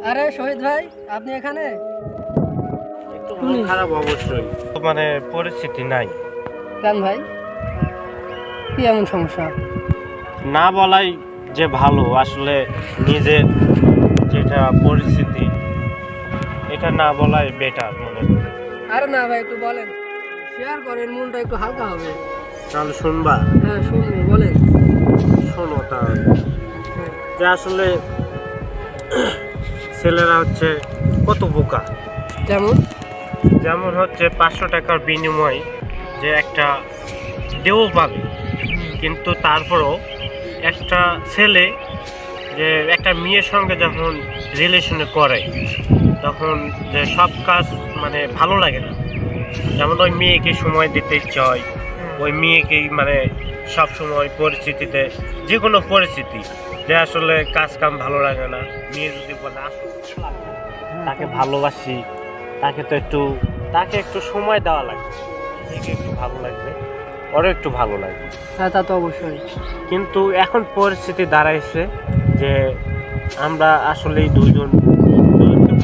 আরে শহীদ ভাই, আপনি এখানে? একটু মন খারাপ অবশ্যই, মানে পরিস্থিতি নাই। কেন ভাই, কি এমন সমস্যা? না বলাই যে ভালো, আসলে নিজের যেটা পরিস্থিতি এটা না বলাই বেটার মনে করি। আরে না ভাই, একটু বলেন, শেয়ার করেন, মনটা একটু হালকা হবে। তাহলে শুনবা? হ্যাঁ শুনবো, বলেন। শোনো তাহলে, হ্যাঁ। যে আসলে ছেলেরা হচ্ছে কত বোকা। যেমন? যেমন হচ্ছে 500 টাকার বিনিময়ে যে একটা দেও পাবে, কিন্তু তারপরও একটা ছেলে যে একটা মেয়ের সঙ্গে যখন রিলেশনে করে তখন যে সব কাজ মানে ভালো লাগে না। যেমন ওই মেয়েকে সময় দিতে ইচ্ছে হয়, ওই মেয়েকেই মানে সব সময় পরিস্থিতিতে, যে কোনো পরিস্থিতি, যে আসলে কাজ কাম ভালো লাগে না। মেয়ে যদি বলে আসো, তাকে ভালোবাসি, তাকে একটু সময় দেওয়া লাগবে, নিজেকে একটু ভালো লাগবে, ওরও একটু ভালো লাগবে। হ্যাঁ, তা তো অবশ্যই। কিন্তু এখন পরিস্থিতি দাঁড়াইছে যে আমরা আসলে দুজনকে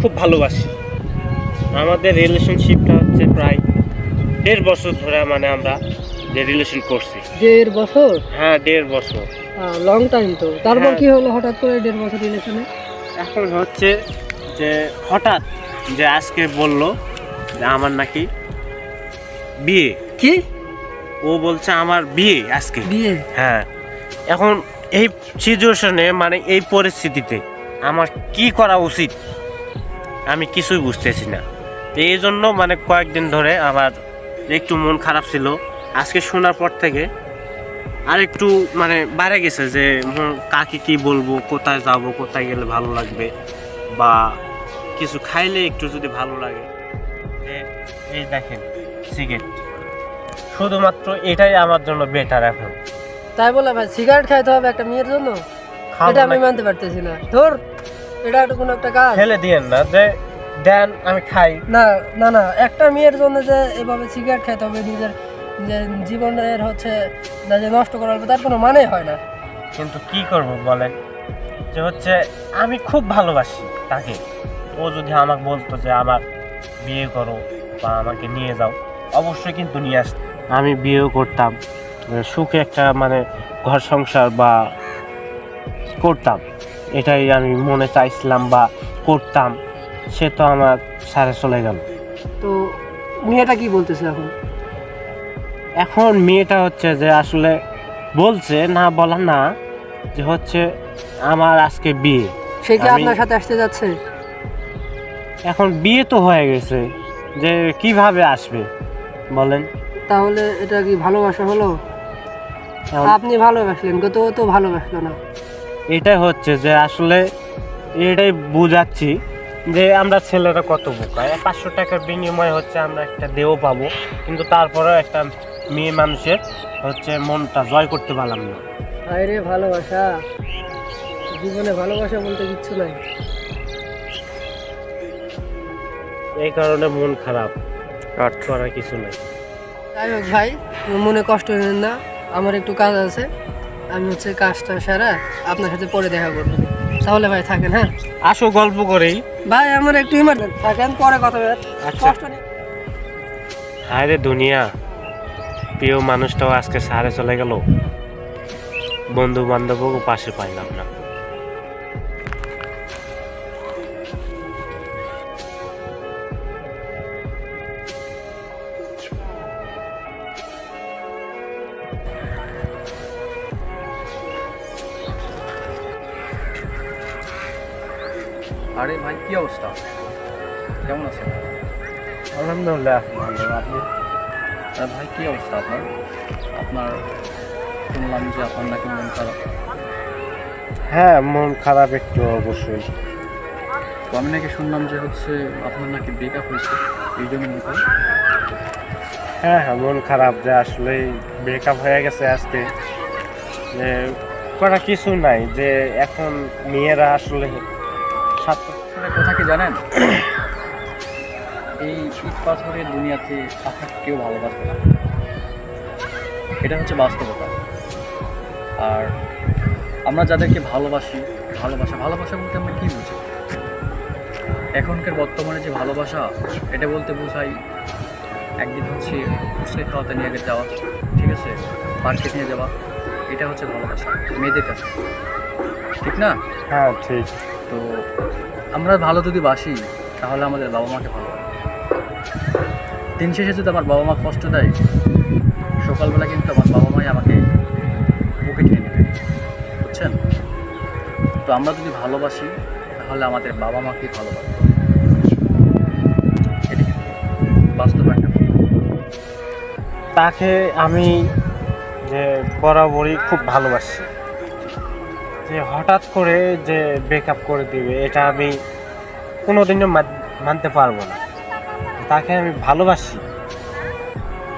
খুব ভালোবাসি। আমাদের রিলেশনশিপটা হচ্ছে প্রায় 1.5 বছর ধরে, মানে আমরা যে রিলেশন করছি। 1.5 বছর? হ্যাঁ, 1.5 বছর। লং টাইম তো। তারপর হ্যাঁ। কি হলো হঠাৎ করে 1.5 বছর রিলেশনে? এখন হচ্ছে যে হঠাৎ যে আজকে বলল যে আমার নাকি বিয়ে। কি? ও বলছে আমার বিয়ে আজকে। বিয়ে? হ্যাঁ। এখন এই সিচুয়েশনে, মানে এই পরিস্থিতিতে আমার কি করা উচিত আমি কিছুই বুঝতেছি না। তো এই জন্য মানে কয়েকদিন ধরে আমার একটু মন খারাপ ছিল। আজকে শোনার পর থেকে আর একটু মানে বাড়ে গেছে যে কাকে কি বলবো, কোথায় যাব, কোথায় গেলে ভালো লাগবে, বা কিছু খাইলে একটু যদি ভালো লাগে। যে এই দেখেন সিগারেট, শুধুমাত্র এটাই আমার জন্য বেটার এখন। তাই বলে ভাই সিগারেট খাইতে হবে একটা মেয়ের জন্য? এটা আমি মানতে পারতেছি না। ধর, এটা একটা কোনো একটা কাজ। ফেলে দিয়েন না, যে দেন আমি খাই। না না না, একটা মেয়ের জন্য যে এভাবে সিগারেট খাইতে হবে, নিজের যে জীবনের হচ্ছে না যে নষ্ট করা হবে, তার কোনো মানেই হয় না। কিন্তু কি করব বলেন, যে হচ্ছে আমি খুব ভালোবাসি তাকে। ও যদি আমাকে বলতো যে আমার বিয়ে করো বা আমাকে নিয়ে যাও, অবশ্যই কিন্তু নিয়ে আসতাম। আমি বিয়েও করতাম, সুখে একটা মানে ঘর সংসার বা করতাম, এটাই আমি মনে চাইছিলাম বা করতাম। সে তো আমার সারে চলে গেল। তো মেয়েটা কি বলতেছে এখন? এখন মেয়েটা হচ্ছে যে আসলে বলছে, না বলা না, যে হচ্ছে আমার আজকে বিয়ে। সে কি আমি- আপনার সাথে আসতে যাচ্ছে? এখন বিয়ে তো হয়ে গেছে, যে কিভাবে আসবে বলেন? তাহলে এটা কি ভালোবাসা হলো? এখন আপনি ভালোবাসলেন, কিন্তু ও তো ভালোবাসলো না। এটাই হচ্ছে যে আসলে এটাই বুঝাচ্ছি যে আমরা ছেলেরা কত বোকা। 500 টাকার বিনিময়ে হচ্ছে আমরা একটা দেও পাবো, কিন্তু তারপরেও একটা মেয়ে মানুষের হচ্ছে মনটা জয় করতে পারলাম না। আরে ভালোবাসা, জীবনে ভালোবাসা বলতে কিচ্ছু নাই। এই কারণে মন খারাপ, কাট করার কিছু নাই। যাই হোক ভাই, মনে কষ্ট নেন না, আমার একটু কাজ আছে, আমি হচ্ছে কাজটা সারা আপনার সাথে পরে দেখা করবো। তাহলে ভাই থাকেন। হ্যাঁ আসো, গল্প করেই। ভাই, আমার একটু ইমার্জেন্সি, থাকেন, পরে কথা বলে। আচ্ছা। কষ্ট নেই। হায় রে দুনিয়া, প্রিয় মানুষটাও আজকে সারে চলে গেল, বন্ধু বান্ধবও পাশে পাইলাম না। আরে ভাই, কি অবস্থা? কেমন আছেন? আলহামদুলিল্লাহ ভালো। আপনি? আরে ভাই, কি অবস্থা আপনার? আপনার শুনলাম যে আপনার নাকি মন খারাপ। হ্যাঁ, মন খারাপ একটু অবশ্যই। তো আমি নাকি শুনলাম যে হচ্ছে আপনার নাকি ব্রেকআপ হয়েছে, এই জন্য মন খারাপ। হ্যাঁ হ্যাঁ, মন খারাপ যে আসলে ব্রেকআপ হয়ে গেছে আজকে। যে করা কিছু নাই, যে এখন মেয়েরা আসলে আসলে কথা কি জানেন, এই ইট পাথরের দুনিয়াতে আপনাকে কেউ ভালোবাসবে না, এটা হচ্ছে বাস্তবতা। আর আমরা যাদেরকে ভালোবাসি, ভালোবাসা বলতে আমরা কী বুঝি? এখনকার বর্তমানে যে ভালোবাসা, এটা বলতে বোঝাই একদিন হচ্ছে ফুচকা খাওয়াতে নিয়ে যাওয়া, ঠিক আছে, পার্কে নিয়ে যাওয়া, এটা হচ্ছে ভালোবাসা মেয়েদের কাছে, ঠিক না? হ্যাঁ ঠিক। তো আমরা ভালো যদি বাসি তাহলে আমাদের বাবা মাকে ভালো। দিন শেষে যদি আমার বাবা মা কষ্ট দেয়, সকালবেলা কিন্তু আমার বাবা মাই আমাকে বুকে টেনে নেবে, বুঝছেন? তো আমরা যদি ভালোবাসি তাহলে আমাদের বাবা মাকে ভালোবাসি, এটি কিন্তু বাস্তব একটা কথা। তাকে আমি যে বরাবরই খুব ভালোবাসি, যে হঠাৎ করে যে ব্রেকআপ করে দিবে এটা আমি কোনোদিনও মানতে পারবো না। তাকে আমি ভালোবাসি,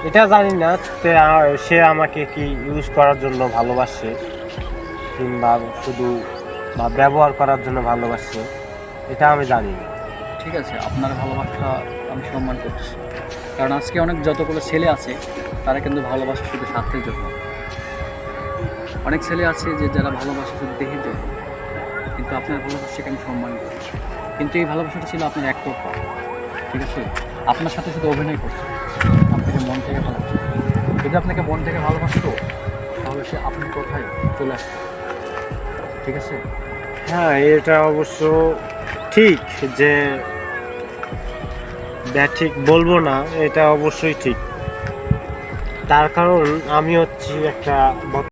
এটা জানি না সে আমাকে কি ইউজ করার জন্য ভালোবাসে কিংবা শুধু বা ব্যবহার করার জন্য ভালোবাসে, এটা আমি জানি না। ঠিক আছে, আপনার ভালোবাসা আমি সম্মান করতেছি, কারণ আজকে অনেক যতগুলো ছেলে আছে তারা কিন্তু ভালোবাসা শুধু স্বার্থের জন্য। অনেক ছেলে আছে যে যারা ভালোবাসা শুধু দেহের জন্য, কিন্তু আপনার ভালোবাসাকে আমি সম্মান করি। কিন্তু এই ভালোবাসাটা ছিল আপনার একতরফা, ঠিক আছে? আপনার সাথে শুধু অভিনয় করছে, আপনাকে মন থেকে ভালোবাসে। যদি আপনাকে মন থেকে ভালোবাসতো তাহলে সে আপনার কথায় চলে আসতো, ঠিক আছে? হ্যাঁ, এটা অবশ্য ঠিক, যে ঠিক বলবো না, এটা অবশ্যই ঠিক। তার কারণ আমি হচ্ছি একটা